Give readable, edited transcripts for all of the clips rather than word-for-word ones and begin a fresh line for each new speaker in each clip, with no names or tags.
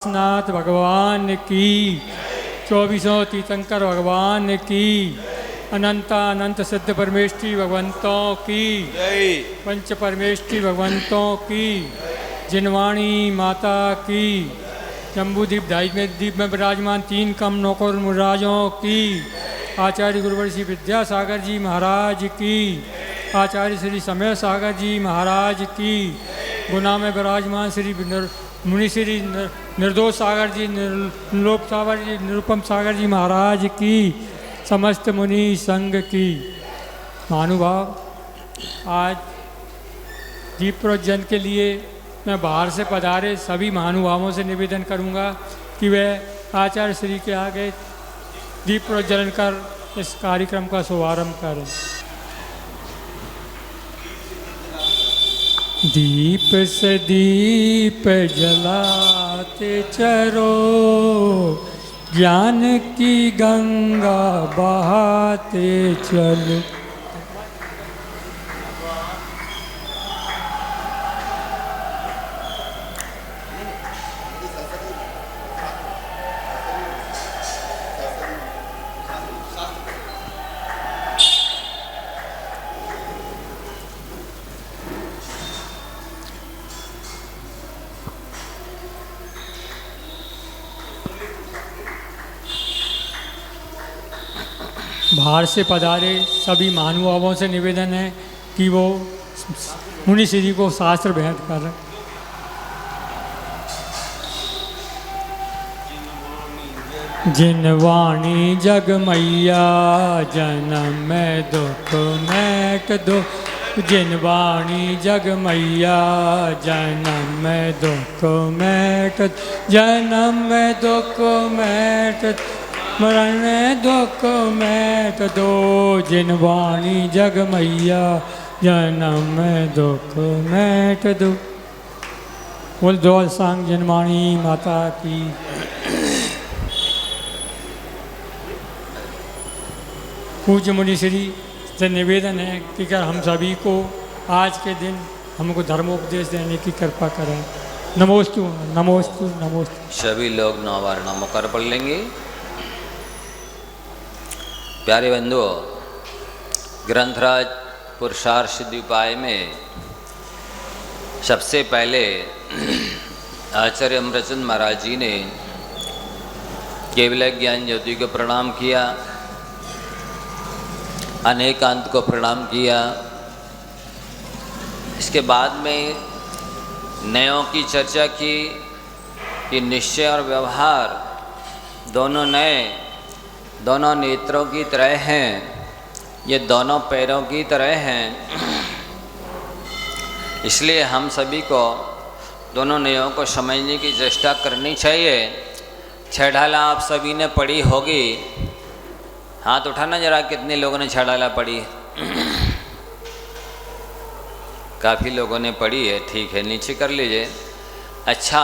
नाथ भगवान की, 24 तीर्थंकर भगवान की, अनंत अनंत सिद्ध परमेष्ठी भगवंतों की, पंच परमेष्ठी भगवंतों की, जिनवाणी माता की, जम्बूद्वीप द्वीप में विराजमान 3 कम नौकर मुराजों की, आचार्य गुरुवर श्री विद्यासागर जी महाराज की, आचार्य श्री समय सागर जी महाराज की, गुना में विराजमान श्री मुनि श्री निर्दोष सागर जी, निर्लोप सागर जी, निरुपम सागर जी महाराज की, समस्त मुनि संघ की। महानुभाव, आज दीप प्रोज्वलन के लिए मैं बाहर से पधारे सभी महानुभावों से निवेदन करूंगा कि वह आचार्य श्री के आगे दीप प्रोज्वलन कर इस कार्यक्रम का शुभारंभ करें। दीप से दीप जलाते चरो, ज्ञान की गंगा बहाते चलो। बाहर से पधारे सभी महानुभावों से निवेदन है कि वो मुनि श्री को शास्त्र भेंट करें। जिनवाणी जग मैया जन्म में दुख मैट दो, जिनवाणी जग मैया जन्म में दुख मैट, जन्म में दुख मैट, मरण दुख मैट दो, जिनवाणी जग मैया जन्म में दुख मैट दो। बोल दौल सांग जिनवाणी माता की। पूज्य मुनि श्री से निवेदन है कि अगर हम सभी को आज के दिन हमको धर्मोपदेश देने की कृपा करें। नमोस्तु नमोस्तु नमोस्तु।
सभी लोग 9 बार नमोकार पढ़ लेंगे। प्यारे बंधुओं, ग्रंथराज पुरुषार्थ सिद्धि उपाय में सबसे पहले आचार्य अमृतचंद महाराज जी ने केवल ज्ञान ज्योति को प्रणाम किया, अनेकांत को प्रणाम किया। इसके बाद में नयों की चर्चा की कि निश्चय और व्यवहार दोनों नए, दोनों नेत्रों की तरह हैं, ये दोनों पैरों की तरह हैं। इसलिए हम सभी को दोनों नयों को समझने की चेष्टा करनी चाहिए। छह ढाला आप सभी ने पढ़ी होगी। हाथ उठाना जरा, कितने लोगों ने छह ढाला पढ़ी? काफ़ी लोगों ने पढ़ी है, ठीक है, नीचे कर लीजिए। अच्छा,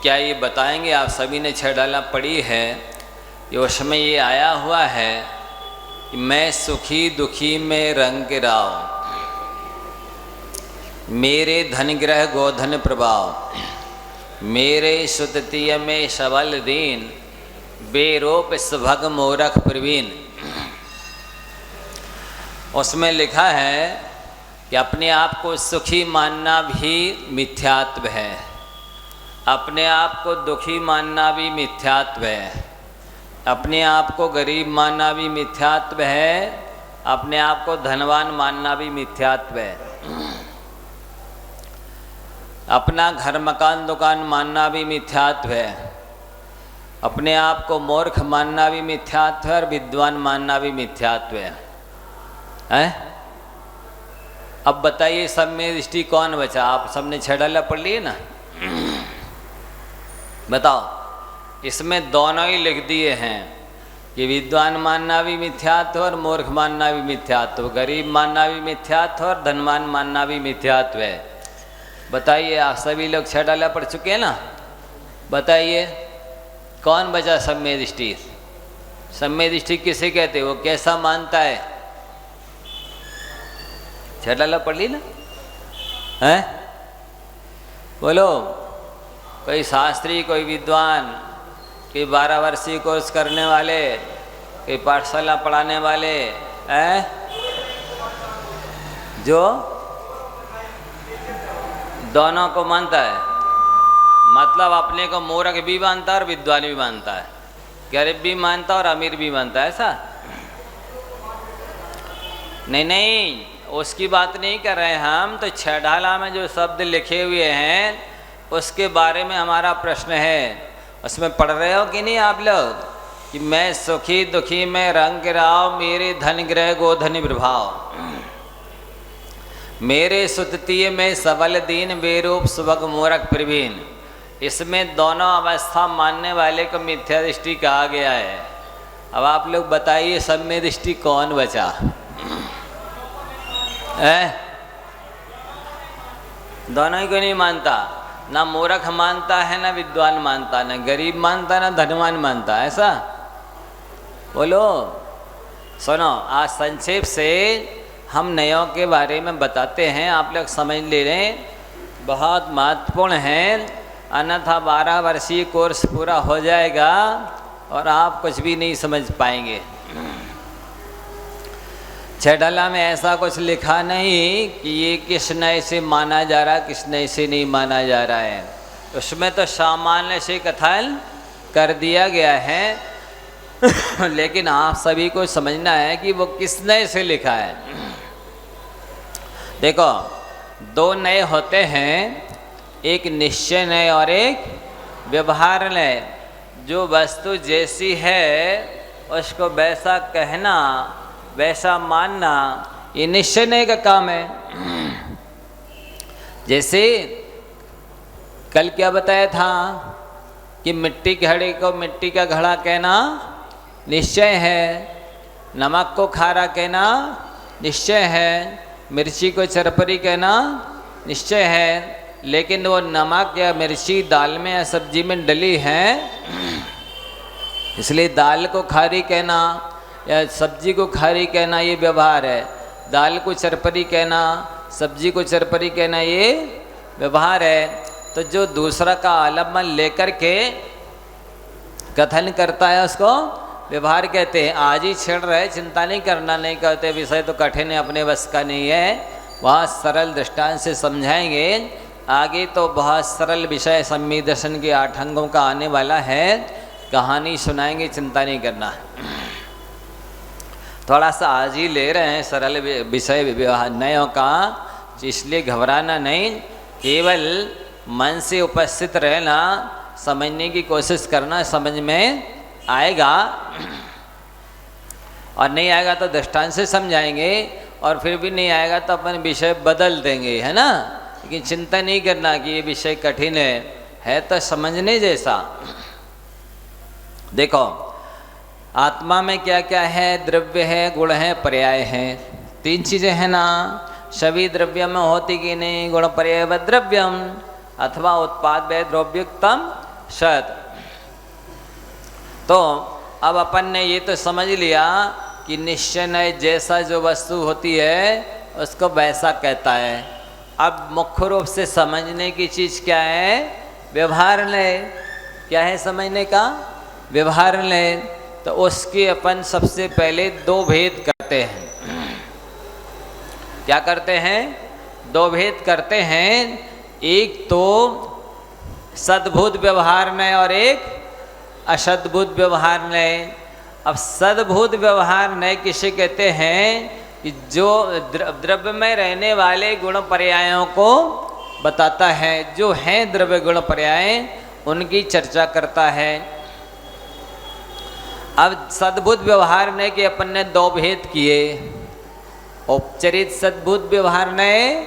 क्या ये बताएंगे आप सभी ने छह ढाला पढ़ी है? ये उसमें ये आया हुआ है कि मैं सुखी दुखी में रंग राव, मेरे धन ग्रह गोधन प्रभाव, मेरे सुततीय में सबल दीन, बेरोप सुभग मोरख प्रवीण। उसमें लिखा है कि अपने आप को सुखी मानना भी मिथ्यात्व है, अपने आप को दुखी मानना भी मिथ्यात्व है, अपने आप को गरीब मानना भी मिथ्यात्व है, अपने आप को धनवान मानना भी मिथ्यात्व है, अपना घर मकान दुकान मानना भी मिथ्यात्व है, अपने आप को मूर्ख मानना भी मिथ्यात्व है और विद्वान मानना भी मिथ्यात्व है। हैं? अब बताइए, सब में दृष्टि कौन बचा? आप सबने छह ढाला पढ़ लिए ना? बताओ, इसमें दोनों ही लिख दिए हैं कि विद्वान मानना भी मिथ्यात्व और मूर्ख मानना भी मिथ्यात्व, गरीब मानना भी मिथ्यात्व और धनवान मानना भी मिथ्यात्व है। बताइए, आप सभी लोग छह ढाला पढ़ चुके हैं ना? बताइए कौन बचा सम्य दृष्टि? सम्य दृष्टि किसे कहते? वो कैसा मानता है? छह ढाला पढ़ ली ना? हैं? बोलो। कोई शास्त्री, कोई विद्वान, कोई 12 वर्षीय कोर्स करने वाले, कोई पाठशाला पढ़ाने वाले हैं, जो दोनों को मानता है। मतलब अपने को मूर्ख भी मानता है और विद्वान भी मानता है, गरीब भी मानता है और अमीर भी मानता है। ऐसा नहीं, नहीं, उसकी बात नहीं कर रहे हैं हम। तो छेढ़ाला में जो शब्द लिखे हुए हैं उसके बारे में हमारा प्रश्न है। उसमें पढ़ रहे हो कि नहीं आप लोग कि मैं सुखी दुखी में रंग राव, मेरे धन ग्रह गोधन प्रभाव, मेरे सुततीय में सबल दीन, बेरूप सुभग मूरख प्रवीण। इसमें दोनों अवस्था मानने वाले को मिथ्या दृष्टि कहा गया है। अब आप लोग बताइए सब में दृष्टि कौन बचा है? दोनों ही को नहीं मानता, ना मूर्ख मानता है, ना विद्वान मानता, ना गरीब मानता, ना धनवान मानता। ऐसा बोलो। सुनो, आज संक्षेप से हम नयों के बारे में बताते हैं, आप लोग समझ ले रहे हैं, बहुत महत्वपूर्ण है। अन्यथा 12 वर्षीय कोर्स पूरा हो जाएगा और आप कुछ भी नहीं समझ पाएंगे। छेढ़ाला में ऐसा कुछ लिखा नहीं कि ये किस नए से माना जा रहा है, किस नए से नहीं माना जा रहा है। उसमें तो सामान्य से कथन कर दिया गया है लेकिन आप सभी को समझना है कि वो किस नए से लिखा है। देखो, 2 नए होते हैं, एक निश्चय नय और एक व्यवहार नय। जो वस्तु जैसी है उसको वैसा कहना, वैसा मानना, ये निश्चय नय का काम है। जैसे कल क्या बताया था कि मिट्टी के घड़े को मिट्टी का घड़ा कहना निश्चय है, नमक को खारा कहना निश्चय है, मिर्ची को चरपरी कहना निश्चय है। लेकिन वो नमक या मिर्ची दाल में या सब्जी में डली है, इसलिए दाल को खारी कहना या सब्जी को खारी कहना ये व्यवहार है। दाल को चरपरी कहना, सब्जी को चरपरी कहना ये व्यवहार है। तो जो दूसरा का आलम्बन लेकर के कथन करता है उसको व्यवहार कहते हैं। आज ही छेड़ रहे, चिंता नहीं करना, नहीं कहते विषय तो कठिन है, अपने बस का नहीं है। वहाँ सरल दृष्टांत से समझाएंगे। आगे तो बहुत सरल विषय सम्मी दर्शन के 8 अंगों का आने वाला है, कहानी सुनाएंगे, चिंता नहीं करना। थोड़ा सा आज ही ले रहे हैं सरल विषय नयों का, इसलिए घबराना नहीं, केवल मन से उपस्थित रहना, समझने की कोशिश करना, समझ में आएगा। और नहीं आएगा तो दृष्टांत से समझाएंगे, और फिर भी नहीं आएगा तो अपन विषय बदल देंगे, है ना। लेकिन चिंता नहीं करना कि ये विषय कठिन है तो समझने जैसा। देखो, आत्मा में क्या क्या है, द्रव्य है, गुण है, पर्याय है, 3 चीज़ें हैं ना। सभी द्रव्य में होती कि नहीं, गुण पर्याय व द्रव्यम अथवा उत्पाद व द्रव्युक्तम सत। तो अब अपन ने ये तो समझ लिया कि निश्चय नय जैसा जो वस्तु होती है उसको वैसा कहता है। अब मुख्य रूप से समझने की चीज़ क्या है, व्यवहार नय। क्या है समझने का, व्यवहार नय। तो उसके अपन सबसे पहले 2 भेद करते हैं। क्या करते हैं, 2 भेद करते हैं। एक तो सद्भूत व्यवहार नय और एक असद्भूत व्यवहार नय। अब सद्भूत व्यवहार नय किसे कहते हैं कि जो द्रव्य में रहने वाले गुण पर्यायों को बताता है, जो हैं द्रव्य गुण पर्याय उनकी चर्चा करता है। अब सद्भूत व्यवहार नय के अपन ने 2 भेद किए, औपचारिक सद्भूत व्यवहार नय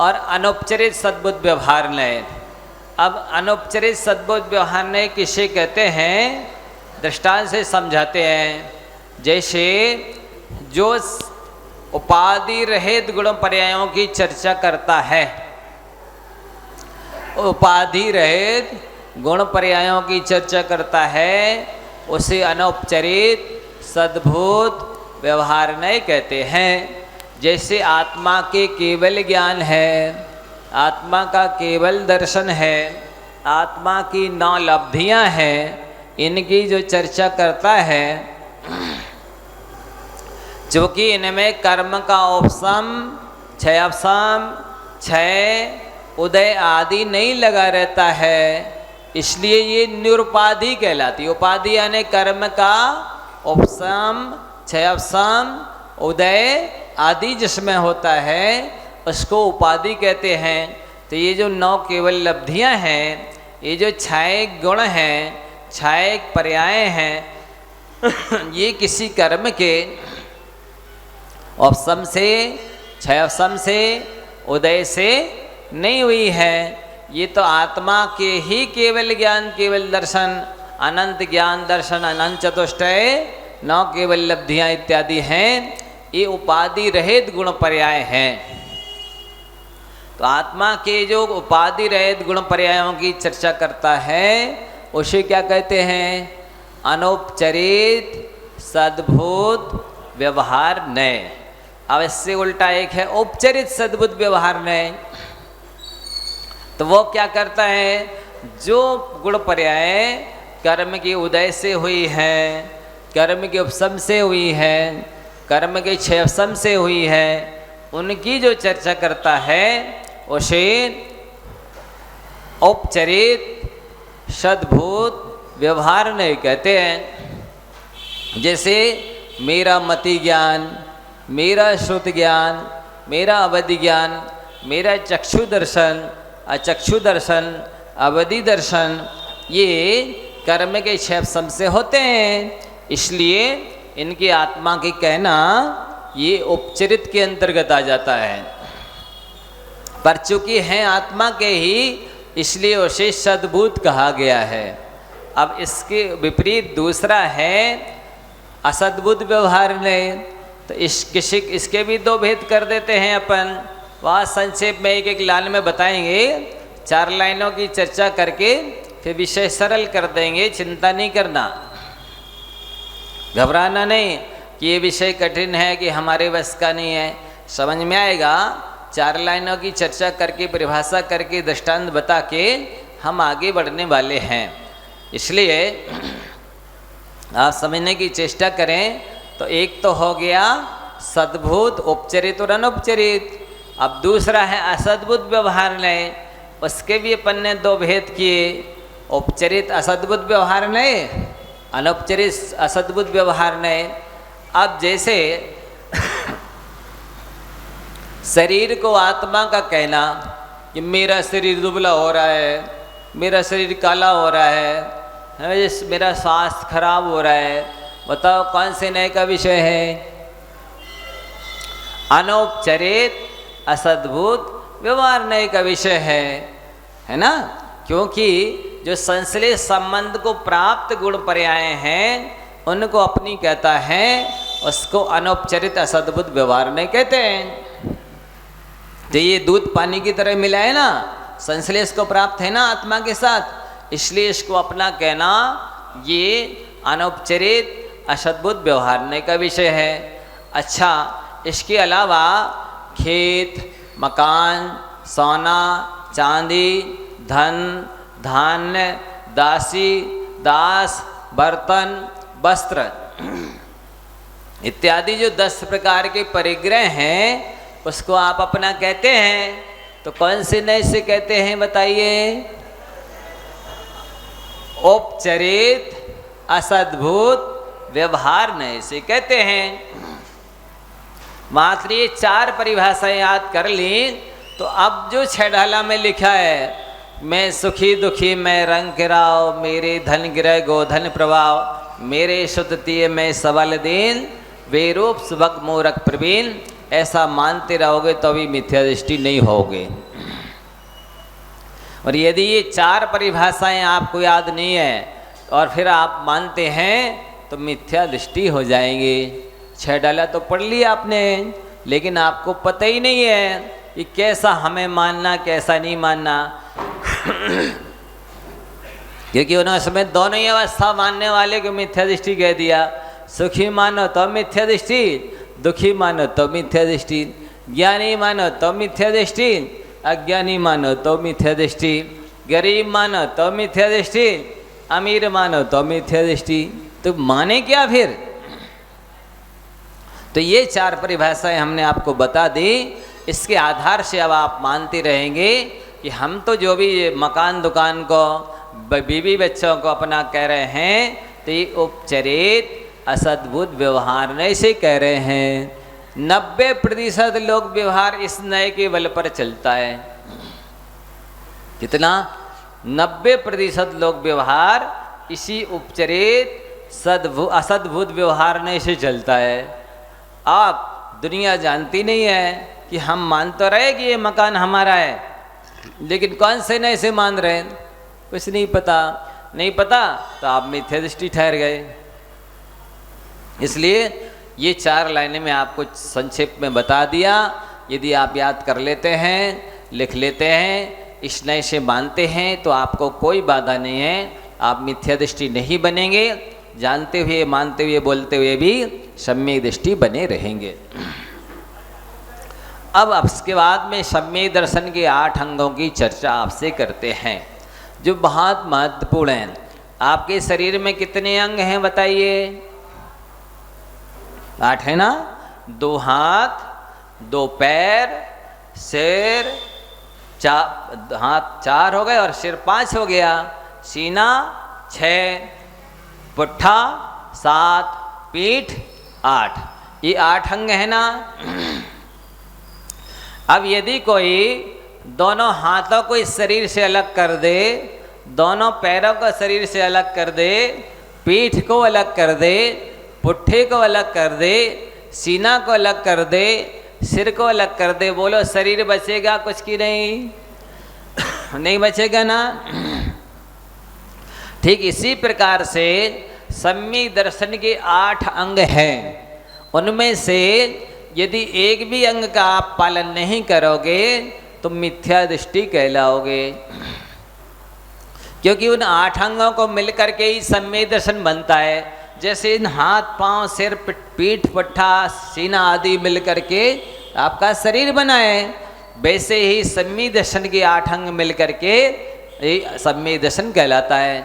और अनौपचारिक सद्भूत व्यवहार नय। अब अनौपचारिक सद्भूत व्यवहार नय किसे कहते हैं, दृष्टांत से समझाते हैं। जैसे जो उपाधि रहित गुण पर्यायों की चर्चा करता है, उपाधि रहित गुण पर्यायों की चर्चा करता है, उसे अनौपचारिक सद्भूत व्यवहार नय कहते हैं। जैसे आत्मा के केवल ज्ञान है, आत्मा का केवल दर्शन है, आत्मा की 9 लब्धियां हैं, इनकी जो चर्चा करता है, क्योंकि इनमें कर्म का उपशम, क्षयपशम, क्षय, उदय आदि नहीं लगा रहता है, इसलिए ये निरुपाधि कहलाती। उपाधि यानी कर्म का उपशम, क्षयपशम, उदय आदि जिसमें होता है उसको उपाधि कहते हैं। तो ये जो 9 केवल लब्धियां हैं, ये जो छायक गुण हैं, छायक पर्याय हैं, ये किसी कर्म के उपशम से, क्षयपशम से, उदय से नहीं हुई है। ये तो आत्मा के ही केवल ज्ञान, केवल दर्शन, अनंत ज्ञान दर्शन, अनंत चतुष्टय, 9 केवल लब्धियां इत्यादि हैं, ये उपाधि रहित गुण पर्याय हैं। तो आत्मा के जो उपाधि रहित गुण पर्यायों की चर्चा करता है उसे क्या कहते हैं? अनौपचारिक सद्भूत व्यवहार नय। अब इससे उल्टा एक है औपचारिक सद्भूत व्यवहार नय। तो वो क्या करता है? जो गुण पर्याय कर्म के उदय से हुई है, कर्म के उपशम से हुई है, कर्म के क्षयपशम से हुई है, उनकी जो चर्चा करता है उसे औपचारिक सद्भूत व्यवहार नहीं कहते हैं। जैसे मेरा मति ज्ञान, मेरा श्रुत ज्ञान, मेरा अवधि ज्ञान, मेरा चक्षु दर्शन, अचक्षु दर्शन, अवधि दर्शन, ये कर्म के क्षयपशम से होते हैं, इसलिए इनकी आत्मा की कहना ये उपचरित के अंतर्गत आ जाता है। पर चूंकि हैं आत्मा के ही, इसलिए उसे सद्भूत कहा गया है। अब इसके विपरीत दूसरा है असद्भुत व्यवहार ने। तो इसके भी 2 भेद कर देते हैं अपन। वह संक्षेप में एक लाइन में बताएंगे, 4 लाइनों की चर्चा करके फिर विषय सरल कर देंगे। चिंता नहीं करना, घबराना नहीं कि ये विषय कठिन है कि हमारे बस का नहीं है, समझ में आएगा। 4 लाइनों की चर्चा करके, परिभाषा करके, दृष्टांत बता के हम आगे बढ़ने वाले हैं, इसलिए आप समझने की चेष्टा करें। तो एक तो हो गया सद्भूत, उपचरित और अनौपचारिक। अब दूसरा है असद्भुत व्यवहार ने। उसके भी अपन ने 2 भेद किए, उपचरित असद्भुत व्यवहार ने, अनौपचारिक असद्भुत व्यवहार ने। अब जैसे शरीर को आत्मा का कहना कि मेरा शरीर दुबला हो रहा है, मेरा शरीर काला हो रहा है, मेरा स्वास्थ्य खराब हो रहा है, बताओ कौन से नए का विषय है? अनौपचारिक असद्भुत व्यवहार नए का विषय है ना? क्योंकि जो संश्लेष संबंध को प्राप्त गुण पर्याय हैं उनको अपनी कहता है, उसको अनौपचारिक असद्भुत व्यवहार नहीं कहते हैं। तो ये दूध पानी की तरह मिला है ना, संश्लेष को प्राप्त है ना आत्मा के साथ, इसलिए इसको अपना कहना ये अनौपचारिक असद्भुत व्यवहार का विषय है। अच्छा, इसके अलावा खेत, मकान, सोना, चांदी, धन, धान्य, दासी, दास, बर्तन, वस्त्र इत्यादि जो 10 प्रकार के परिग्रह हैं उसको आप अपना कहते हैं। तो कौन से नए से कहते हैं बताइए? औपचारिक असद्भुत व्यवहार नए से कहते हैं। मात्र ये 4 परिभाषाएं याद कर ली तो अब जो 6 ढाला में लिखा है, मैं सुखी दुखी मैं रंग गिराव, मेरे धन गिरह गोधन प्रभाव, मेरे शुद्धतीय में सबल दीन, वे रूप सुभग मूरख प्रवीण, ऐसा मानते रहोगे तो भी मिथ्या दृष्टि नहीं होगे। और यदि ये 4 परिभाषाएं आपको याद नहीं है और फिर आप मानते हैं तो मिथ्या दृष्टि हो जाएंगे। 6 डाला तो पढ़ लिया आपने, लेकिन आपको पता ही नहीं है कि कैसा हमें मानना, कैसा नहीं मानना। क्योंकि उन्होंने उसमें दोनों ही अवस्था मानने वाले को मिथ्या दृष्टि कह दिया। सुखी मानो तो मिथ्या दृष्टि, दुखी मानो तो मिथ्या दृष्टि, ज्ञानी मानो तो मिथ्या दृष्टि, अज्ञानी मानो तो मिथ्या दृष्टि। गरीब मानो तो मिथ्या दृष्टि, अमीर मानो तो मिथ्या दृष्टि, तो माने क्या फिर? तो ये चार परिभाषाएं हमने आपको बता दी। इसके आधार से अब आप मानते रहेंगे कि हम तो जो भी मकान दुकान को बीवी बच्चों को अपना कह रहे हैं, तो ये उपचरित असद्भुत व्यवहार नए से कह रहे हैं। 90% लोग व्यवहार इस नए के बल पर चलता है। कितना? 90% लोग व्यवहार इसी उपचरित असद्भुत व्यवहार नए से चलता है। आप दुनिया जानती नहीं है कि हम मान तो रहे कि ये मकान हमारा है, लेकिन कौन से नए से मान रहे हैं? कुछ नहीं पता। नहीं पता तो आप मिथ्या दृष्टि ठहर गए। इसलिए ये 4 लाइनें में आपको संक्षेप में बता दिया। यदि आप याद कर लेते हैं, लिख लेते हैं, इस नए से मानते हैं, तो आपको कोई बाधा नहीं है। आप मिथ्या दृष्टि नहीं बनेंगे, जानते हुए, मानते हुए, बोलते हुए भी सम्यक दृष्टि बने रहेंगे। अब इसके बाद में सम्यक दर्शन के 8 अंगों की चर्चा आपसे करते हैं, जो बहुत महत्वपूर्ण हैं। आपके शरीर में कितने अंग हैं बताइए? 8 है ना? 2 हाथ, 2 पैर, सिर, हाथ 4 हो गए और सिर 5 हो गया, सीना 6, पुट्ठा 7, पीठ 8। ये 8 अंग है ना? अब यदि कोई दोनों हाथों को इस शरीर से अलग कर दे, दोनों पैरों को शरीर से अलग कर दे, पीठ को अलग कर दे, पुट्ठे को अलग कर दे, सीना को अलग कर दे, सिर को अलग कर दे, बोलो शरीर बचेगा कुछ की नहीं? नहीं बचेगा ना? ठीक इसी प्रकार से सम्यक दर्शन के 8 अंग हैं। उनमें से यदि एक भी अंग का आप पालन नहीं करोगे तो मिथ्या दृष्टि कहलाओगे, क्योंकि उन 8 अंगों को मिलकर के ही सम्यक दर्शन बनता है। जैसे इन हाथ, पांव, सिर, पीठ, पुट्ठा, सीना आदि मिलकर के आपका शरीर बना है, वैसे ही सम्यक दर्शन के 8 अंग मिलकर के सम्यक दर्शन कहलाता है।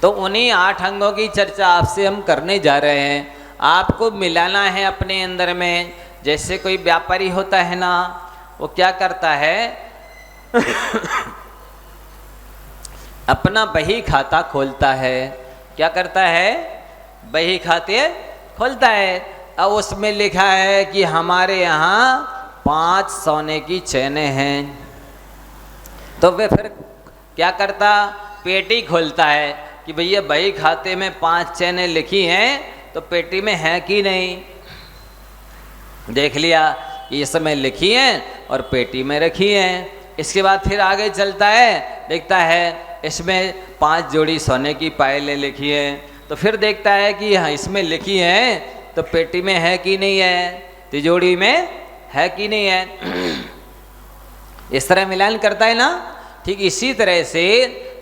तो उन्हीं 8 अंगों की चर्चा आपसे हम करने जा रहे हैं। आपको मिलाना है अपने अंदर में। जैसे कोई व्यापारी होता है ना, वो क्या करता है? अपना बही खाता खोलता है। क्या करता है? बही खाते खोलता है। अब उसमें लिखा है कि हमारे यहाँ 5 सोने की चैनें हैं। तो वे फिर क्या करता? पेटी खोलता है कि भैया बही खाते में 5 चैनें लिखी हैं, तो पेटी में है कि नहीं? देख लिया कि इसमें लिखी हैं और पेटी में रखी हैं। इसके बाद फिर आगे चलता है, देखता है इसमें 5 जोड़ी सोने की पायलें लिखी हैं। तो फिर देखता है कि हाँ इसमें लिखी हैं, तो पेटी में है कि नहीं है, तिजोरी में है कि नहीं है। इस तरह मिलान करता है ना। ठीक इसी तरह से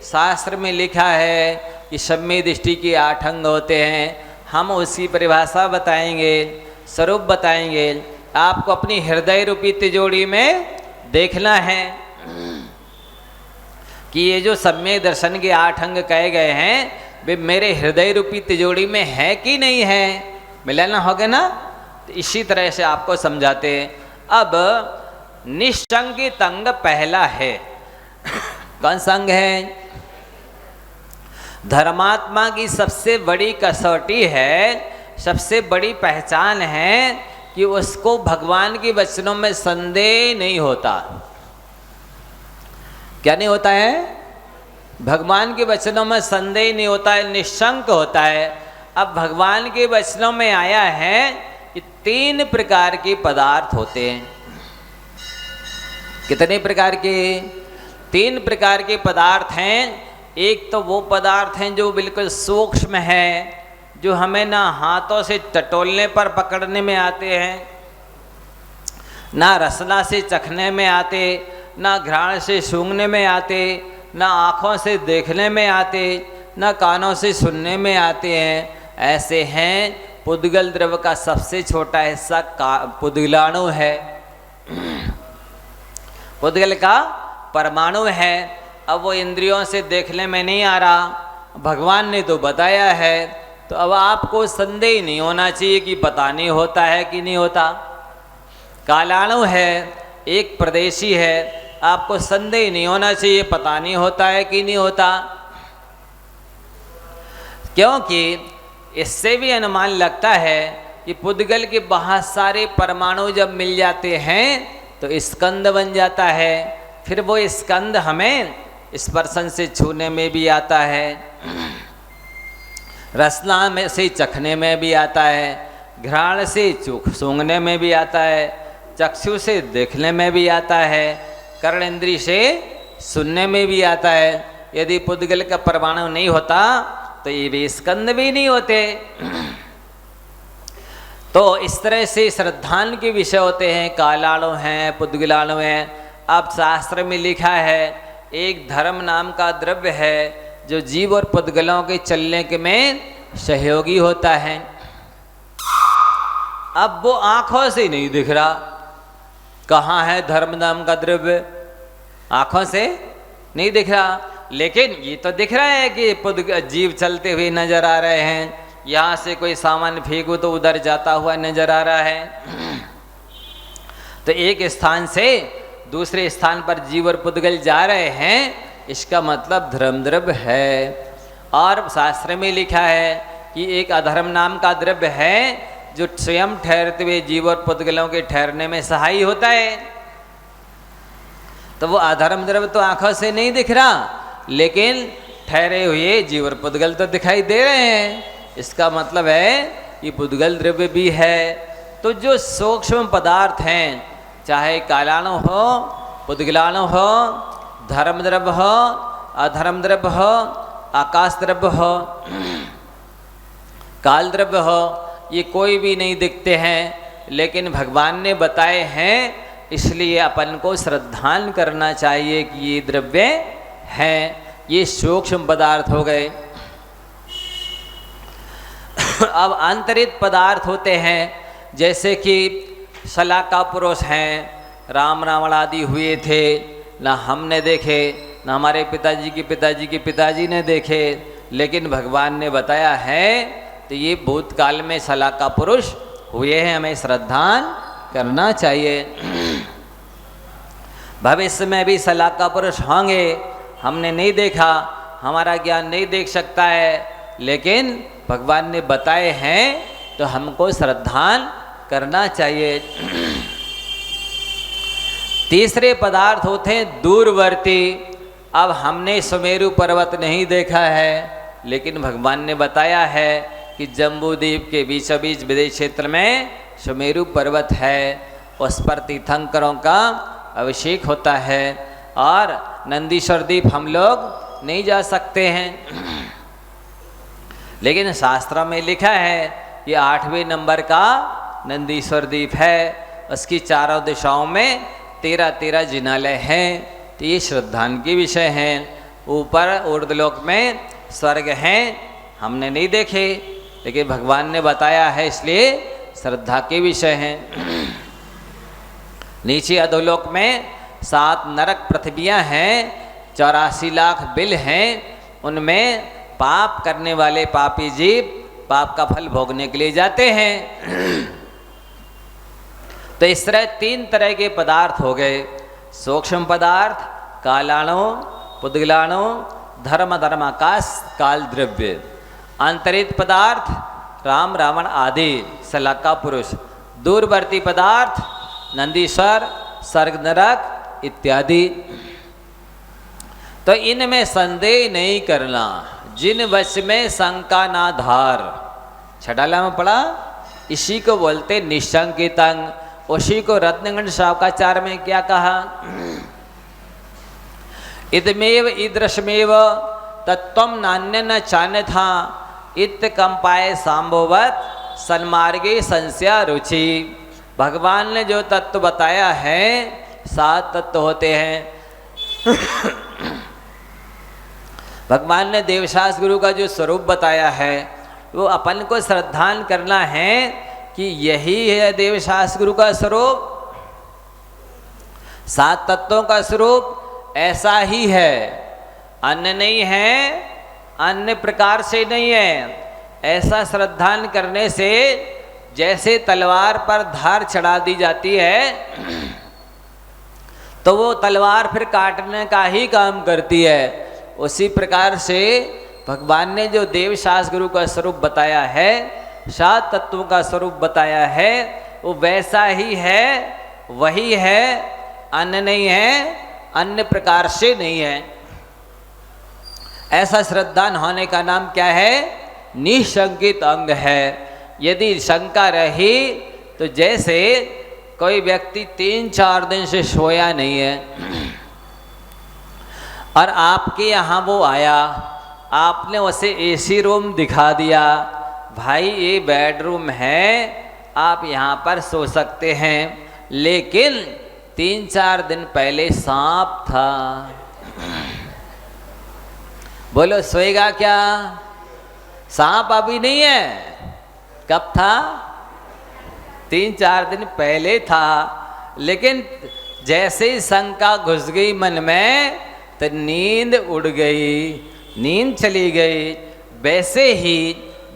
शास्त्र में लिखा है कि सम्यक दृष्टि के 8 अंग होते हैं। हम उसकी परिभाषा बताएंगे, स्वरूप बताएंगे। आपको अपनी हृदय रूपी तिजोरी में देखना है कि ये जो सम्यक दर्शन के 8 अंग कहे गए हैं, वे मेरे हृदय रूपी तिजोरी में है कि नहीं है। मिलाना होगा ना। तो इसी तरह से आपको समझाते हैं। अब निष्संगित अंग पहला है। कौन सा अंग है? धर्मात्मा की सबसे बड़ी कसौटी है, सबसे बड़ी पहचान है कि उसको भगवान के वचनों में संदेह नहीं होता। क्या नहीं होता है? भगवान के वचनों में संदेह नहीं होता है, निशंक होता है। अब भगवान के वचनों में आया है कि 3 प्रकार के पदार्थ होते हैं। कितने प्रकार के? 3 प्रकार के पदार्थ हैं। एक तो वो पदार्थ हैं जो बिल्कुल सूक्ष्म है, जो हमें ना हाथों से टटोलने पर पकड़ने में आते हैं, ना रसना से चखने में आते, ना घ्राण से सूंघने में आते, ना आँखों से देखने में आते, ना कानों से सुनने में आते हैं। ऐसे हैं। पुद्गल द्रव का सबसे छोटा हिस्सा पुद्गलाणु है। पुद्गल का परमाणु है, अब वो इंद्रियों से देखने में नहीं आ रहा, भगवान ने तो बताया है, तो अब आपको संदेह नहीं होना चाहिए कि पता नहीं होता है कि नहीं होता। कालाणु है, एक प्रदेशी है, आपको संदेह नहीं होना चाहिए पता नहीं होता है कि नहीं होता, क्योंकि इससे भी अनुमान लगता है कि पुद्गल के बहुत सारे परमाणु जब मिल जाते हैं तो स्कंद बन जाता है। फिर वो स्कंद हमें स्पर्शन से छूने में भी आता है, रसना में से चखने में भी आता है, घ्राण से सूंघने में भी आता है, चक्षु से देखने में भी आता है, कर्ण इंद्री से सुनने में भी आता है। यदि पुद्गल का परमाणु नहीं होता तो ये भी स्कंद भी नहीं होते। तो इस तरह से श्रद्धान के विषय होते हैं, कालाणु हैं, पुद्गलाणु हैं। अब शास्त्र में लिखा है एक धर्म नाम का द्रव्य है जो जीव और पुद्गलों के चलने के में सहयोगी होता है। अब वो आंखों से नहीं दिख रहा, कहाँ है धर्म नाम का द्रव्य, आंखों से नहीं दिख रहा, लेकिन ये तो दिख रहा है कि जीव चलते हुए नजर आ रहे हैं। यहाँ से कोई सामान फेंकू तो उधर जाता हुआ नजर आ रहा है। तो एक स्थान से दूसरे स्थान पर जीव और पुद्गल जा रहे हैं, इसका मतलब धर्म द्रव्य है। और शास्त्र में लिखा है कि एक अधर्म नाम का द्रव्य है जो स्वयं ठहरते हुए जीव और पुद्गलों के ठहरने में सहायी होता है। तो वो अधर्म द्रव्य तो आंखों से नहीं दिख रहा, लेकिन ठहरे हुए जीव और पुद्गल तो दिखाई दे रहे हैं। इसका मतलब है कि पुद्गल द्रव्य भी है। तो जो सूक्ष्म पदार्थ हैं, चाहे कालाणु हो, पुद्गलाणु हो, धर्म द्रव्य हो, अधर्म द्रव्य हो, आकाश द्रव्य हो, काल द्रव्य हो, ये कोई भी नहीं दिखते हैं, लेकिन भगवान ने बताए हैं, इसलिए अपन को श्रद्धान करना चाहिए कि ये द्रव्य हैं। ये सूक्ष्म पदार्थ हो गए। अब आंतरिक पदार्थ होते हैं, जैसे कि शलाका पुरुष हैं, राम रावण आदि हुए थे, ना हमने देखे, ना हमारे पिताजी के पिताजी ने देखे, लेकिन भगवान ने बताया है तो ये भूतकाल में शलाका पुरुष हुए हैं, हमें श्रद्धान करना चाहिए। भविष्य में भी शलाका पुरुष होंगे, हमने नहीं देखा, हमारा ज्ञान नहीं देख सकता है, लेकिन भगवान ने बताए हैं तो हमको श्रद्धान करना चाहिए। तीसरे पदार्थ होते हैं दूरवर्ती। अब हमने सुमेरु पर्वत नहीं देखा है, लेकिन भगवान ने बताया है कि जम्बूद्वीप के बीचों बीच विदेश क्षेत्र में सुमेरु पर्वत है, उस पर तीर्थंकरों का अभिषेक होता है। और नंदीश्वर द्वीप हम लोग नहीं जा सकते हैं, लेकिन शास्त्रों में लिखा है कि 8वें नंबर का नंदीश्वर द्वीप है, उसकी चारों दिशाओं में 13 जिनालय हैं। तो ये श्रद्धान के विषय हैं। ऊपर ऊर्ध्वलोक में स्वर्ग हैं, हमने नहीं देखे, लेकिन भगवान ने बताया है, इसलिए श्रद्धा के विषय हैं। नीचे अधोलोक में 7 नरक पृथ्वियाँ हैं, 84 लाख बिल हैं, उनमें पाप करने वाले पापी जीव पाप का फल भोगने के लिए जाते हैं। तो इस तरह 3 तरह के पदार्थ हो गए, सूक्ष्म पदार्थ, कालाणु, पुद्गलाणु, धर्म धर्माकाश, काल द्रव्य। आंतरिक पदार्थ राम रावण आदि, शलाका पुरुष। दूरवर्ती पदार्थ नंदीश्वर, स्वर्ग नरक इत्यादि। तो इनमें संदेह नहीं करना। जिन वश में शंका ना धार, छठाला में पढ़ा, इसी को बोलते निशंकितंग। उसी को रत्नगंज शावकाचार्य में क्या कहा, इदमेव ईदृशमेव तत्वम नान्य न चान्यथा इत कंपाए सांभवत सन्मार्गे संस्या रुचि। भगवान ने जो तत्व बताया है, 7 तत्व होते हैं। भगवान ने देवशास गुरु का जो स्वरूप बताया है, वो अपन को श्रद्धान करना है कि यही है देवशास गुरु का स्वरूप, 7 तत्वों का स्वरूप। ऐसा ही है, अन्य नहीं है, अन्य प्रकार से नहीं है। ऐसा श्रद्धान करने से जैसे तलवार पर धार चढ़ा दी जाती है तो वो तलवार फिर काटने का ही काम करती है, उसी प्रकार से भगवान ने जो देव शास गुरु का स्वरूप बताया है, सात तत्वों का स्वरूप बताया है, वो वैसा ही है, वही है, अन्य नहीं है, अन्य प्रकार से नहीं है। ऐसा श्रद्धान होने का नाम क्या है? निशंकित अंग है। यदि शंका रही तो जैसे कोई व्यक्ति 3-4 दिन से सोया नहीं है और आपके यहाँ वो आया, आपने उसे एसी रूम दिखा दिया, भाई ये बेडरूम है, आप यहाँ पर सो सकते हैं, लेकिन 3-4 दिन पहले सांप था, बोलो सोएगा क्या? सांप अभी नहीं है, कब था? 3-4 दिन पहले था, लेकिन जैसे ही शंका घुस गई मन में तो नींद उड़ गई, नींद चली गई। वैसे ही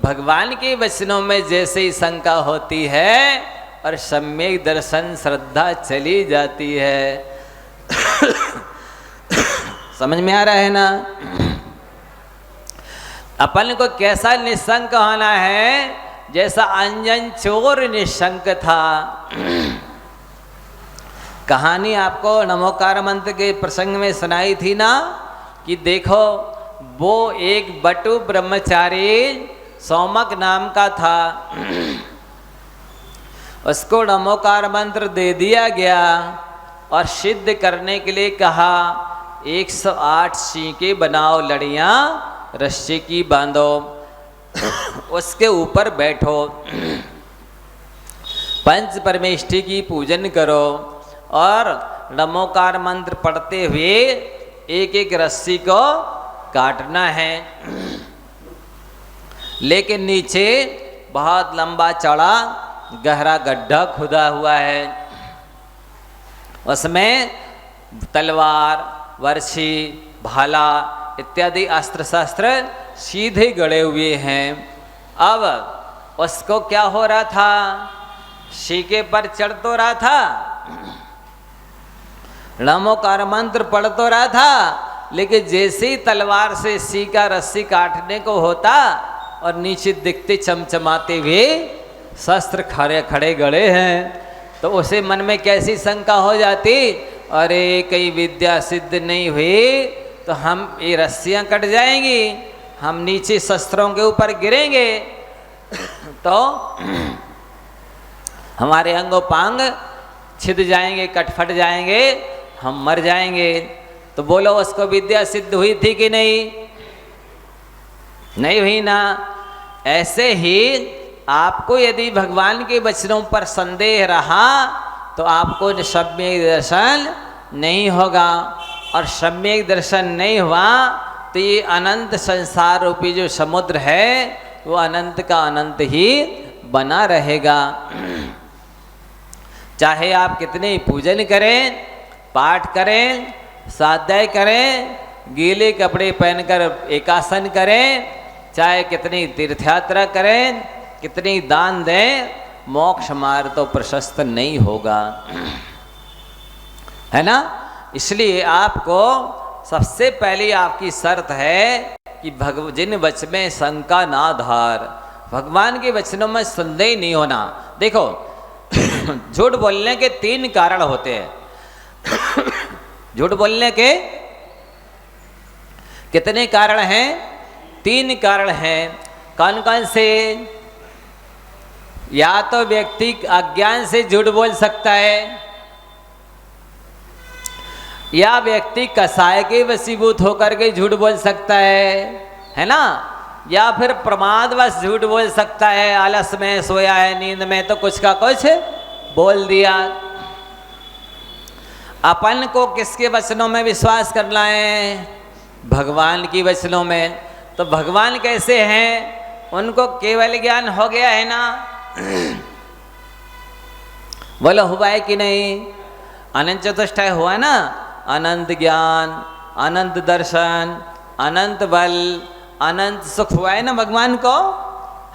भगवान के वचनों में जैसे ही शंका होती है और सम्यक दर्शन श्रद्धा चली जाती है। समझ में आ रहा है ना? अपन को कैसा निशंक होना है? जैसा अंजन चोर निशंक था। कहानी आपको नमोकार मंत्र के प्रसंग में सुनाई थी ना, कि देखो वो एक बटु ब्रह्मचारी सोमक नाम का था, उसको नमोकार मंत्र दे दिया गया और सिद्ध करने के लिए कहा 108 सीके बनाओ, लड़ियां रस्सी की बांधो, उसके ऊपर बैठो, पंच परमेष्ठी की पूजन करो और नमोकार मंत्र पढ़ते हुए एक एक रस्सी को काटना है। लेकिन नीचे बहुत लंबा चौड़ा गहरा गड्ढा खुदा हुआ है, उसमें तलवार, वर्षी, भाला इत्यादि अस्त्र शस्त्र सीधे गड़े हुए हैं। अब उसको क्या हो रहा था? सीके पर चढ़ तो रहा था, नमोकार मंत्र पढ़ तो रहा था, लेकिन जैसे ही तलवार से सीका रस्सी काटने को होता और नीचे दिखते चमचमाते हुए शस्त्र खड़े खड़े गड़े हैं, तो उसे मन में कैसी शंका हो जाती? अरे कहीं विद्या सिद्ध नहीं हुई तो हम ये रस्सियां कट जाएंगी, हम नीचे शस्त्रों के ऊपर गिरेंगे तो हमारे अंगोपांग छिद जाएंगे, कटफट जाएंगे, हम मर जाएंगे। तो बोलो उसको विद्या सिद्ध हुई थी कि नहीं? नहीं हुई ना। ऐसे ही आपको यदि भगवान के वचनों पर संदेह रहा तो आपको सम्यक दर्शन नहीं होगा, और सम्यक दर्शन नहीं हुआ तो ये अनंत संसार रूपी जो समुद्र है वो अनंत का अनंत ही बना रहेगा। चाहे आप कितने पूजन करें, पाठ करें, स्वाध्याय करें, गीले कपड़े पहनकर एकासन करें, चाहे कितनी तीर्थयात्रा करें, कितनी दान दें, मोक्ष मार्ग तो प्रशस्त नहीं होगा, है ना। इसलिए आपको सबसे पहली आपकी शर्त है कि जिन वचन में शंका ना धार, भगवान के वचनों में संदेह नहीं होना। देखो झूठ बोलने के 3 कारण होते हैं। झूठ बोलने के कितने कारण हैं? 3 कारण हैं। कौन कौन से? या तो व्यक्ति अज्ञान से झूठ बोल सकता है, या व्यक्ति कसाय के वशीभूत होकर के झूठ बोल सकता है ना, या फिर प्रमादवश झूठ बोल सकता है, आलस में सोया है, नींद में तो कुछ का कुछ बोल दिया। अपन को किसके वचनों में विश्वास करना है? भगवान की वचनों में। तो भगवान कैसे हैं? उनको केवल ज्ञान हो गया है ना। बोलो हुआ है कि नहीं? अनंत चतुष्टय हुआ ना, अनंत ज्ञान, अनंत दर्शन, अनंत बल, अनंत सुख हुआ है ना भगवान को,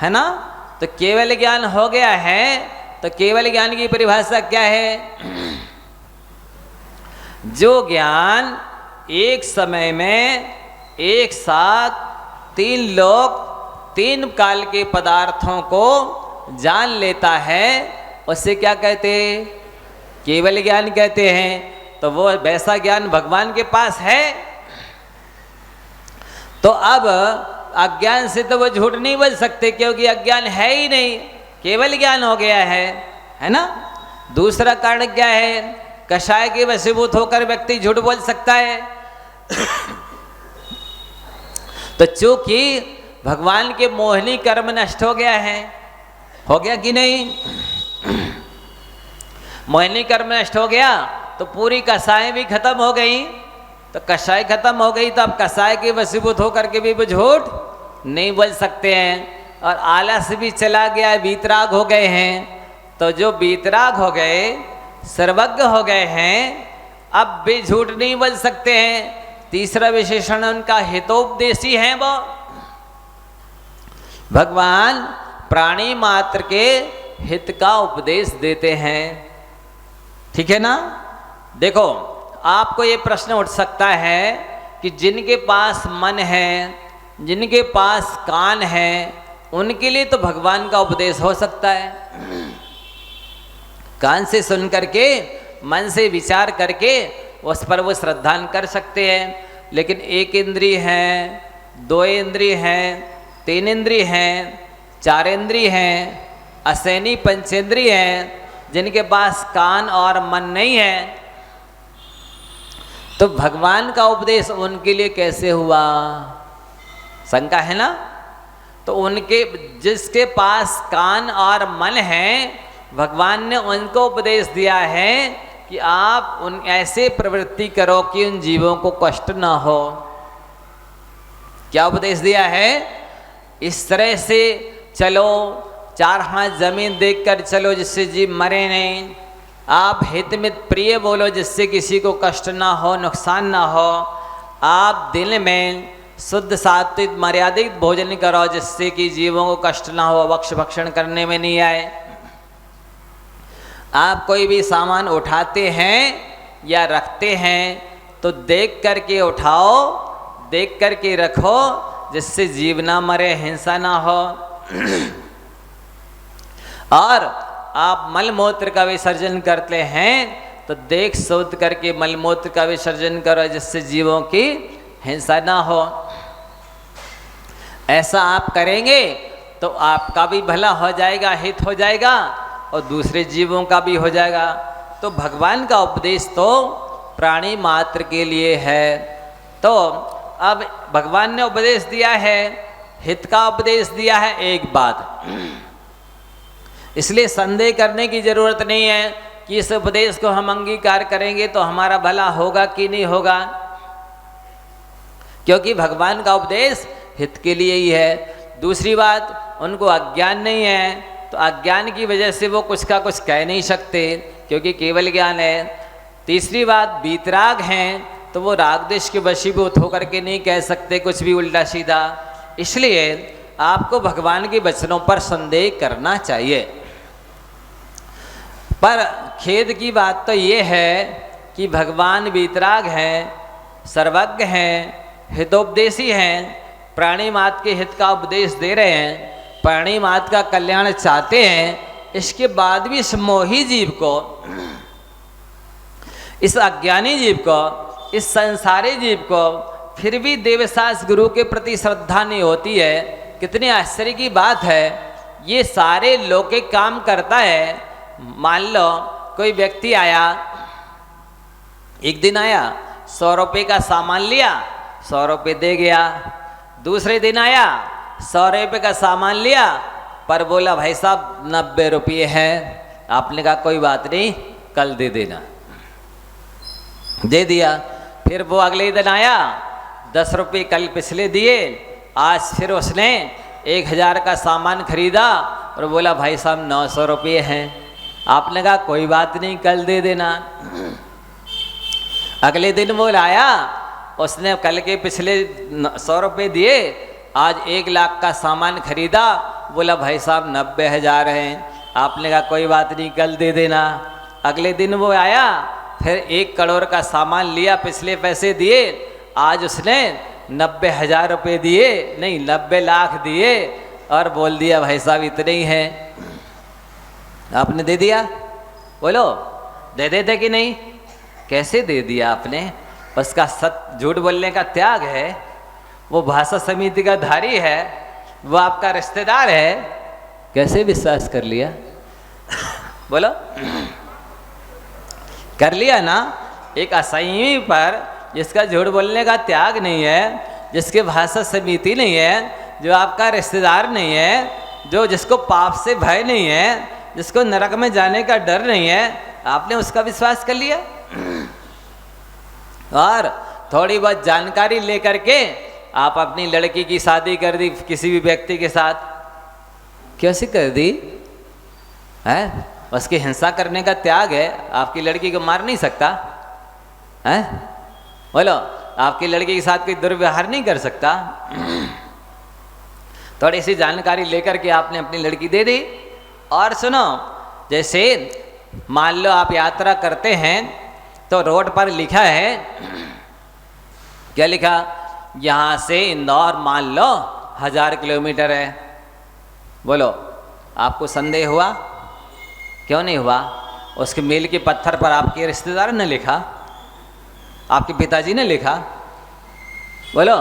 है ना। तो केवल ज्ञान हो गया है, तो केवल ज्ञान की परिभाषा क्या है? जो ज्ञान एक समय में एक साथ तीन लोक, तीन काल के पदार्थों को जान लेता है, उसे क्या कहते हैं? केवल ज्ञान कहते हैं। तो वो वैसा ज्ञान भगवान के पास है। तो अब अज्ञान से तो वो झूठ नहीं बोल सकते, क्योंकि अज्ञान है ही नहीं, केवल ज्ञान हो गया है ना। दूसरा कारण क्या है? कषाय के वशीभूत होकर व्यक्ति झूठ बोल सकता है। तो चूंकि भगवान के मोहिनी कर्म नष्ट हो गया है, हो गया कि नहीं? मोहिनी कर्म नष्ट हो गया तो पूरी कषाय भी खत्म हो गई। तो कषाय खत्म हो गई तो अब कषाय के वशीभूत होकर के भी वो झूठ नहीं बोल सकते हैं। और आलस भी चला गया, वीतराग हो गए हैं। तो जो वीतराग हो गए, सर्वज्ञ हो गए हैं, अब भी झूठ नहीं बोल सकते हैं। तीसरा विशेषण उनका हितोपदेशी है। वो भगवान प्राणी मात्र के हित का उपदेश देते हैं। ठीक है ना। देखो, आपको ये प्रश्न उठ सकता है कि जिनके पास मन है, जिनके पास कान है, उनके लिए तो भगवान का उपदेश हो सकता है। कान से सुन करके, मन से विचार करके उस पर वो श्रद्धान कर सकते हैं। लेकिन एक इंद्रिय है, दो इंद्रिय हैं, तीन इंद्रिय हैं, चार इंद्रिय हैं, असैनी पंचेंद्रिय हैं, जिनके पास कान और मन नहीं है, तो भगवान का उपदेश उनके लिए कैसे हुआ? शंका है ना। तो उनके, जिसके पास कान और मन है, भगवान ने उनको उपदेश दिया है कि आप उन ऐसे प्रवृत्ति करो कि उन जीवों को कष्ट ना हो। क्या उपदेश दिया है? इस तरह से चलो, चार हाथ जमीन देखकर चलो जिससे जीव मरे नहीं। आप हितमित प्रिय बोलो जिससे किसी को कष्ट ना हो, नुकसान ना हो। आप दिन में शुद्ध सात्विक मर्यादित भोजन करो जिससे कि जीवों को कष्ट ना हो, अभक्ष भक्षण करने में नहीं आए। आप कोई भी सामान उठाते हैं या रखते हैं तो देख करके उठाओ, देख करके रखो, जिससे जीव ना मरे, हिंसा ना हो। और आप मलमूत्र का विसर्जन करते हैं तो देख सोच करके मलमूत्र का विसर्जन करो जिससे जीवों की हिंसा ना हो। ऐसा आप करेंगे तो आपका भी भला हो जाएगा, हित हो जाएगा, और दूसरे जीवों का भी हो जाएगा। तो भगवान का उपदेश तो प्राणी मात्र के लिए है। तो अब भगवान ने उपदेश दिया है, हित का उपदेश दिया है, एक बात, इसलिए संदेह करने की जरूरत नहीं है कि इस उपदेश को हम अंगीकार करेंगे तो हमारा भला होगा कि नहीं होगा, क्योंकि भगवान का उपदेश हित के लिए ही है। दूसरी बात, उनको अज्ञान नहीं है, तो अज्ञान की वजह से वो कुछ का कुछ कह नहीं सकते, क्योंकि केवल ज्ञान है। तीसरी बात, वीतराग हैं तो वो राग देश के वशीभूत होकर के नहीं कह सकते कुछ भी उल्टा सीधा। इसलिए आपको भगवान के वचनों पर संदेह करना चाहिए। पर खेद की बात तो ये है कि भगवान वीतराग हैं, सर्वज्ञ हैं, हितोपदेशी हैं, प्राणी मात के हित का उपदेश दे रहे हैं, प्राणी मात का कल्याण चाहते हैं। इसके बाद भी इस मोही जीव को, इस अज्ञानी जीव को, इस संसारी जीव को फिर भी देवसास गुरु के प्रति श्रद्धा नहीं होती है। कितनी आश्चर्य की बात है। ये सारे लौकिक काम करता है। मान लो कोई व्यक्ति आया, एक दिन आया, 100 रुपये का सामान लिया, 100 रुपये दे गया। दूसरे दिन आया, 100 रुपये का सामान लिया, पर बोला भाई साहब 90 रुपये है। आपने कहा कोई बात नहीं, कल दे देना, दे दिया। फिर वो अगले दिन आया, 10 रुपये कल पिछले दिए, आज फिर उसने 1000 का सामान खरीदा और बोला भाई साहब 900 रुपये हैं। आपने कहा कोई बात नहीं, कल दे देना। अगले दिन वो लाया, उसने कल के पिछले 100 रुपये दिए, आज 1 लाख का सामान खरीदा। बोला भाई साहब 90,000 हैं। आपने कहा कोई बात नहीं, कल दे देना। अगले दिन वो आया, फिर 1 करोड़ का सामान लिया, पिछले पैसे दिए, आज उसने 90,000 रुपये दिए, नहीं 90 लाख दिए, और बोल दिया भाई साहब इतने ही हैं। आपने दे दिया? बोलो दे देते कि नहीं? कैसे दे दिया आपने? उसका झूठ बोलने का त्याग है, वो भाषा समिति का धारी है, वो आपका रिश्तेदार है, कैसे विश्वास कर लिया? बोलो कर लिया ना। एक असंयमी पर, जिसका झूठ बोलने का त्याग नहीं है, जिसके भाषा समिति नहीं है, जो आपका रिश्तेदार नहीं है, जो जिसको पाप से भय नहीं है, जिसको नरक में जाने का डर नहीं है, आपने उसका विश्वास कर लिया। और थोड़ी बहुत जानकारी लेकर के आप अपनी लड़की की शादी कर दी किसी भी व्यक्ति के साथ। कैसे कर दी है? उसकी हिंसा करने का त्याग है, आपकी लड़की को मार नहीं सकता है? बोलो आपकी लड़की के साथ कोई दुर्व्यवहार नहीं कर सकता। थोड़ी सी जानकारी लेकर के आपने अपनी लड़की दे दी। और सुनो, जैसे मान लो आप यात्रा करते हैं तो रोड पर लिखा है, क्या लिखा? यहाँ से इंदौर मान लो 1000 किलोमीटर है। बोलो आपको संदेह हुआ? क्यों नहीं हुआ? उसके मील के पत्थर पर आपके रिश्तेदार ने लिखा, आपके पिताजी ने लिखा। बोलो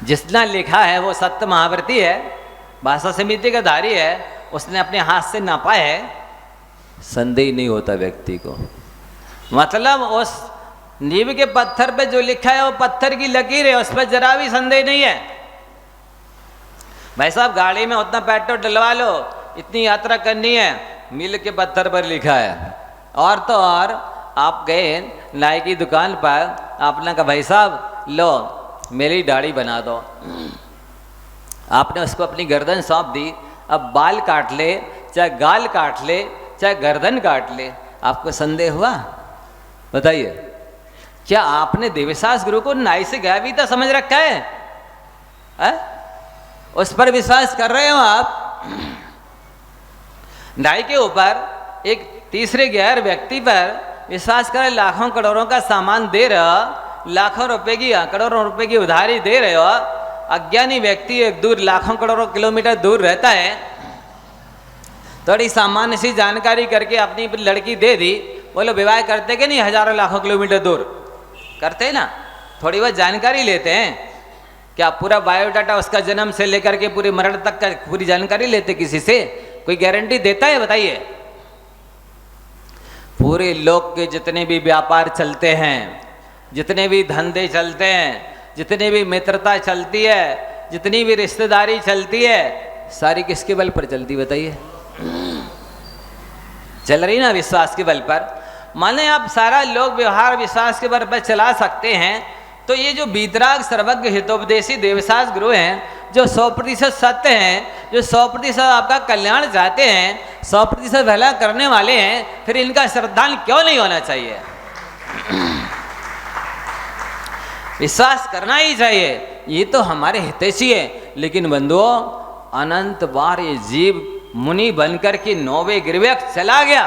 जितना लिखा है वो सत्य महावर्ती है, भाषा समिति का धारी है, उसने अपने हाथ से नापा है, संदेह नहीं होता व्यक्ति को। मतलब उस नींव के पत्थर पे जो लिखा है वो पत्थर की लकीर है, उस पर जरा भी संदेह नहीं है। भाई साहब गाड़ी में उतना पेट्रोल डलवा लो, इतनी यात्रा करनी है, मील के पत्थर पर लिखा है। और तो और आप गए नाई की दुकान पर, आपने कहा भाई साहब लो मेरी दाढ़ी बना दो, आपने उसको अपनी गर्दन सौंप दी। अब बाल काट ले, चाहे गाल काट ले, चाहे गर्दन काट ले, आपको संदेह हुआ? बताइए, क्या आपने देवशास गुरु को नाई से गायबीता समझ रखा है? उस पर विश्वास कर रहे हो आप? नाई के ऊपर एक तीसरे गैर व्यक्ति पर विश्वास कर, लाखों करोड़ों का सामान दे रहे हो, लाखों रुपए की करोड़ों रुपए की उधारी दे रहे हो। अज्ञानी व्यक्ति एक दूर लाखों करोड़ों किलोमीटर दूर रहता है, थोड़ी सामान्य सी जानकारी करके अपनी लड़की दे दी। बोलो विवाह करते कि नहीं? हजारों लाखों किलोमीटर दूर करते हैं ना, थोड़ी बहुत जानकारी लेते हैं। क्या पूरा बायोडाटा उसका जन्म से लेकर के पूरे मरण तक का पूरी जानकारी लेते किसी से? कोई गारंटी देता है? बताइए। पूरे लोक के जितने भी व्यापार चलते हैं, जितने भी धंधे चलते हैं, जितनी भी मित्रता चलती है, जितनी भी रिश्तेदारी चलती है, सारी किसके बल पर चलती? बताइए। चल रही ना विश्वास के बल पर। माने आप सारा लोग व्यवहार विश्वास के बल पर चला सकते हैं, तो ये जो वीतराग सर्वज्ञ हितोपदेशी देवशास गुरु हैं, जो 100% सत्य हैं, जो 100% आपका कल्याण चाहते हैं, 100% भला करने वाले हैं, फिर इनका श्रद्धान क्यों नहीं होना चाहिए? विश्वास करना ही चाहिए, ये तो हमारे हितैषी है। लेकिन बंधुओं, अनंत बार ये जीव मुनि बनकर के 9वें गिरवेक चला गया,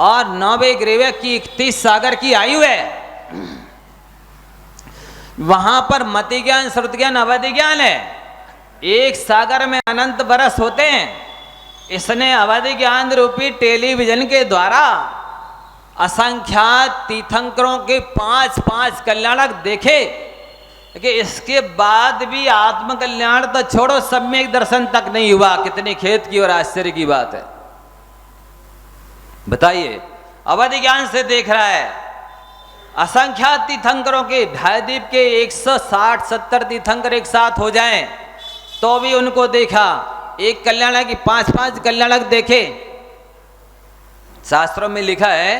और 9वें गिरवेक की 31 सागर की आयु है। वहां पर मति ज्ञान, श्रुति ज्ञान, अवधि ज्ञान है। एक सागर में अनंत बरस होते हैं। इसने अवधि ज्ञान रूपी टेलीविजन के द्वारा असंख्यात तीर्थंकरों के 5-5 कल्याणक देखे, कि इसके बाद भी आत्म कल्याण तो छोड़ो, सम्यक दर्शन तक नहीं हुआ। कितनी खेत की और आश्चर्य की बात है, बताइए। अवधि ज्ञान से देख रहा है, असंख्यात तीर्थंकरों के ढाईद्वीप के 160-70 तीर्थंकर एक साथ हो जाएं तो भी उनको देखा। एक कल्याणक की 5-5 कल्याणक देखे। शास्त्रों में लिखा है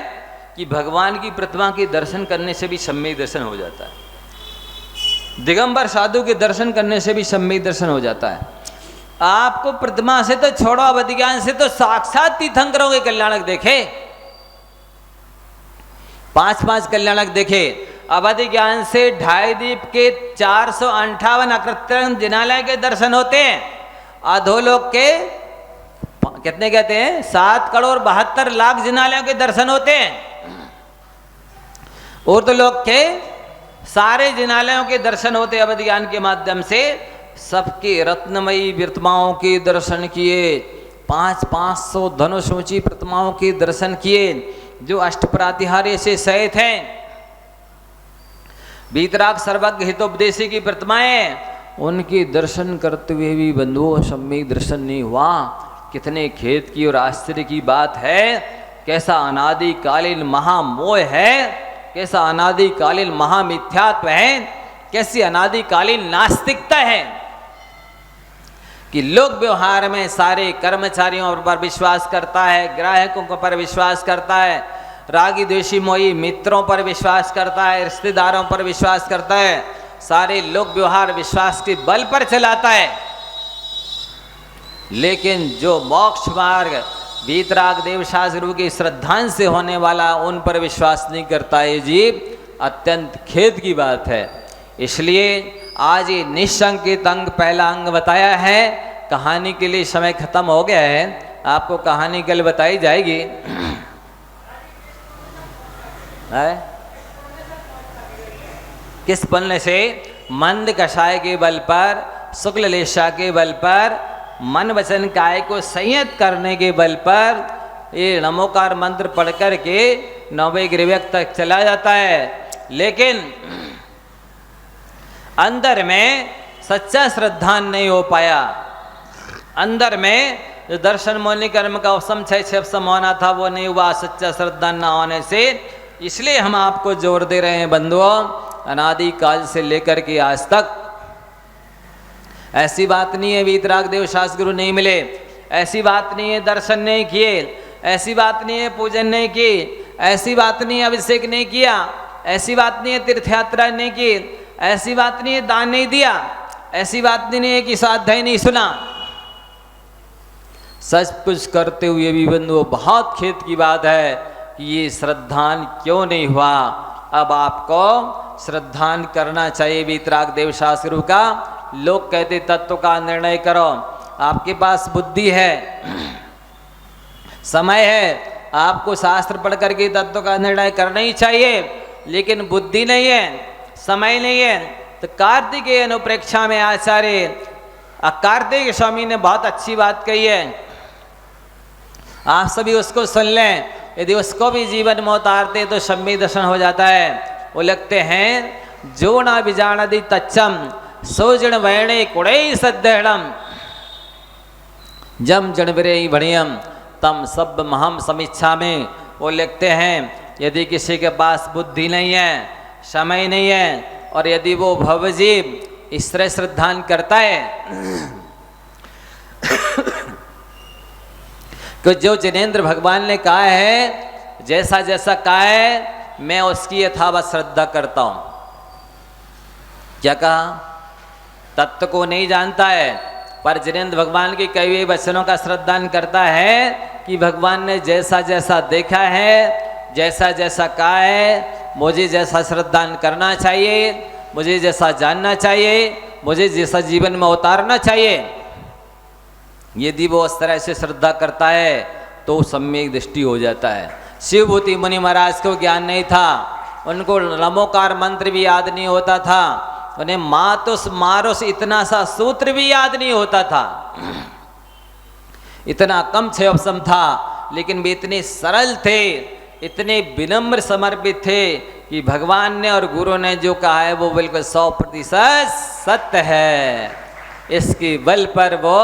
कि भगवान की प्रतिमा के दर्शन करने से भी सम्यक दर्शन हो जाता है। दिगंबर साधु के दर्शन करने से भी सम्यक दर्शन हो जाता है। आपको प्रतिमा से तो छोड़ो, अवधि ज्ञान से तो साक्षात तीर्थंकरों के कल्याणक देखे। 5 कल्याणक देखे। अवधि ज्ञान से 2.5 दीप के 458 अकृत्रिम जिनालय के दर्शन होते हैं। अधोलोक के कितने कहते हैं 7,72,00,000 जिनालयों के दर्शन होते हैं। ऊर्ध्वलोक के सारे जिनालयों के दर्शन होते अवधि ज्ञान के माध्यम से। सबके रत्नमयी प्रतिमाओं के दर्शन किए, 500 धनुष ऊंची प्रतिमाओं के दर्शन किए जो अष्टप्रातिहार्य से सहित हैं। वीतराग सर्वज्ञ हितोपदेशी की प्रतिमाएं, उनके दर्शन करते हुए भी बंधुओं सम्यक दर्शन नहीं हुआ। कितने खेत की और आश्चर्य की बात है। कैसा अनादिकालीन महामोह है, कैसा अनादिकालीन महामिथ्यात्व है, कैसी अनादिकालीन नास्तिकता है कि लोक व्यवहार में सारे कर्मचारियों पर विश्वास करता है, ग्राहकों पर विश्वास करता है, रागी द्वेषी मोही मित्रों पर विश्वास करता है, रिश्तेदारों पर विश्वास करता है, सारे लोक व्यवहार विश्वास के बल पर चलाता है। लेकिन जो मोक्ष मार्ग वीतराग देवशास्त्रु की श्रद्धांश से होने वाला, उन पर विश्वास नहीं करता है जीव, अत्यंत खेद की बात है। इसलिए आज ये निशंकित अंग पहला अंग बताया है। कहानी के लिए समय खत्म हो गया है, आपको कहानी कल बताई जाएगी। किस पन्ने से? मंद कषाय के बल पर, शुक्ल लेशा के बल पर, मन वचन काय को संयत करने के बल पर ये नमोकार मंत्र पढ़ करके 9वें गिरव्यक तक चला जाता है। लेकिन अंदर में सच्चा श्रद्धान नहीं हो पाया। अंदर में जो दर्शन मौलिक कर्म का उपसम 6 होना था वो नहीं हुआ सच्चा श्रद्धा न होने से। इसलिए हम आपको जोर दे रहे हैं बंधुओं, अनादि काल से लेकर के आज तक ऐसी बात नहीं है वीतराग देव शास्त्र गुरु नहीं मिले, ऐसी बात नहीं है दर्शन नहीं किए, ऐसी बात नहीं है पूजन नहीं की, ऐसी बात नहीं है अभिषेक नहीं किया, ऐसी बात नहीं है तीर्थ यात्रा नहीं की, ऐसी बात नहीं है दान नहीं दिया, ऐसी बात नहीं है कि स्वाध्याय नहीं सुना। सच कुछ करते हुए भी बंधुओं बहुत खेद की बात है कि ये श्रद्धान क्यों नहीं हुआ। अब आपको श्रद्धान करना चाहिए वीतराग देव शास्त्र गुरु का। लोग कहते तत्व का निर्णय करो, आपके पास बुद्धि है, समय है, आपको शास्त्र पढ़ करके तत्व का निर्णय करना ही चाहिए, लेकिन बुद्धि नहीं है, समय नहीं है। तो कार्तिकेय अनुप्रेक्षा में आचार्य कार्तिक स्वामी ने बहुत अच्छी बात कही है, आप सभी उसको सुन लें। यदि उसको भी जीवन में उतारते तो सम्यक दर्शन हो जाता है। वो लगते हैं जो ना विजानदी तच्चम सोजण वैणे कुड़े सद्दहणम जम जनवरे बढ़ियम तम सब महम समीक्षा में। वो लिखते हैं यदि किसी के पास बुद्धि नहीं है, समय नहीं है, और यदि वो भवजीव इस तरह श्रद्धान करता है तो जो जिनेन्द्र भगवान ने कहा है, जैसा जैसा कहा है मैं उसकी यथावत श्रद्धा करता हूं। क्या कहा? तत्व को नहीं जानता है, पर जिनेन्द्र भगवान के कई हुए वचनों का श्रद्धान करता है कि भगवान ने जैसा जैसा देखा है, जैसा जैसा कहा है, मुझे जैसा श्रद्धान करना चाहिए, मुझे जैसा जानना चाहिए, मुझे जैसा जीवन में उतारना चाहिए। यदि वो उस तरह से श्रद्धा करता है तो सम्यक दृष्टि हो जाता है। शिवभूति मुनि महाराज को ज्ञान नहीं था, उनको नमोकार मंत्र भी याद नहीं होता था, उन्हें मातुस मारुस इतना सा सूत्र भी याद नहीं होता था, इतना कम क्षयोपम था, लेकिन वे इतने सरल थे, इतने विनम्र समर्पित थे कि भगवान ने और गुरु ने जो कहा है वो बिल्कुल 100% सत्य है। इसके बल पर वो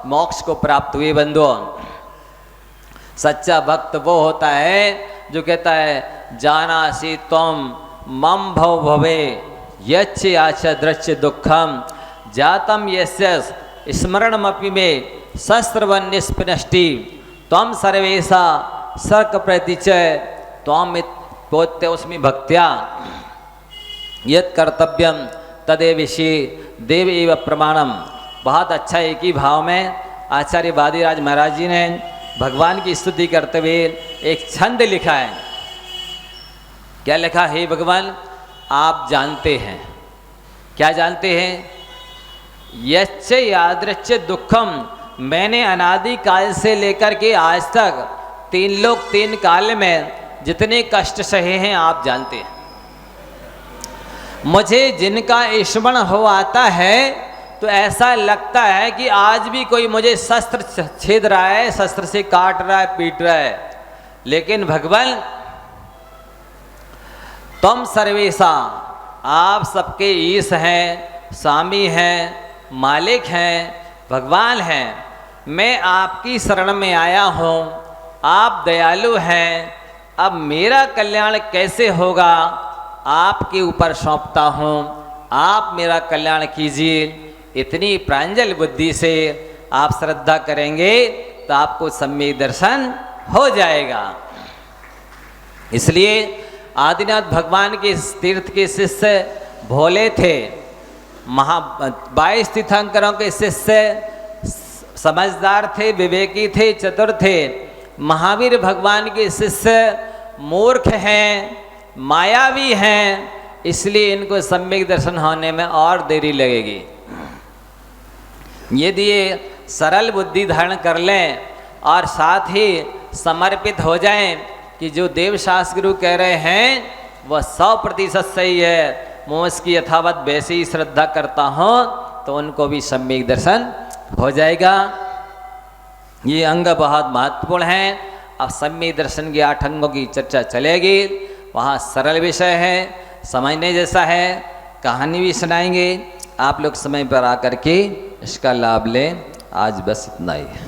मोक्ष को प्राप्त हुए। बंधुओं, सच्चा भक्त वो होता है जो कहता है जानासि त्वं मम भव भवे यच्च आच दृश्य दुखम जातम यस्य स्मरणमपि मे शस्त्रवन्निस्पृष्टि त्वं सर्वेशा सर्क प्रतिच त्वं पोत्य उसमें भक्त्या यत् कर्तव्यम तदे विषय देव एव प्रमाणम। बहुत अच्छा एक ही भाव में आचार्य वादिराज महाराज जी ने भगवान की स्तुति करते हुए एक छंद लिखा है। क्या लिखा है भगवान? आप जानते हैं, क्या जानते हैं? यच्च यादृच्च दुखम, मैंने अनादि काल से लेकर के आज तक 3 लोक 3 काल में जितने कष्ट सहे हैं आप जानते हैं। मुझे जिनका स्मरण हो आता है तो ऐसा लगता है कि आज भी कोई मुझे शस्त्र छेद रहा है, शस्त्र से काट रहा है, पीट रहा है। लेकिन भगवान तुम सर्वेशा, आप सबके ईश हैं, स्वामी हैं, मालिक हैं, भगवान हैं। मैं आपकी शरण में आया हूँ, आप दयालु हैं। अब मेरा कल्याण कैसे होगा, आपके ऊपर सौंपता हूँ, आप मेरा कल्याण कीजिए। इतनी प्रांजल बुद्धि से आप श्रद्धा करेंगे तो आपको सम्यक दर्शन हो जाएगा। इसलिए आदिनाथ भगवान के तीर्थ के शिष्य भोले थे, 22 तीर्थंकरों के शिष्य समझदार थे, विवेकी थे, चतुर थे। महावीर भगवान के शिष्य मूर्ख हैं, मायावी हैं, इसलिए इनको सम्यक दर्शन होने में और देरी लगेगी। यदि ये सरल बुद्धि धारण कर लें और साथ ही समर्पित हो जाएं कि जो देव शास्त्र गुरु कह रहे हैं वह 100% सही है, मैं उसकी यथावत वैसे ही श्रद्धा करता हूँ, तो उनको भी सम्यक दर्शन हो जाएगा। ये अंग बहुत महत्वपूर्ण हैं। अब सम्यक दर्शन के 8 अंगों की चर्चा चलेगी। वहाँ सरल विषय है, समझने जैसा है, कहानी भी सुनाएंगे। आप लोग समय पर आकर के इसका लाभ लें। आज बस इतना ही है।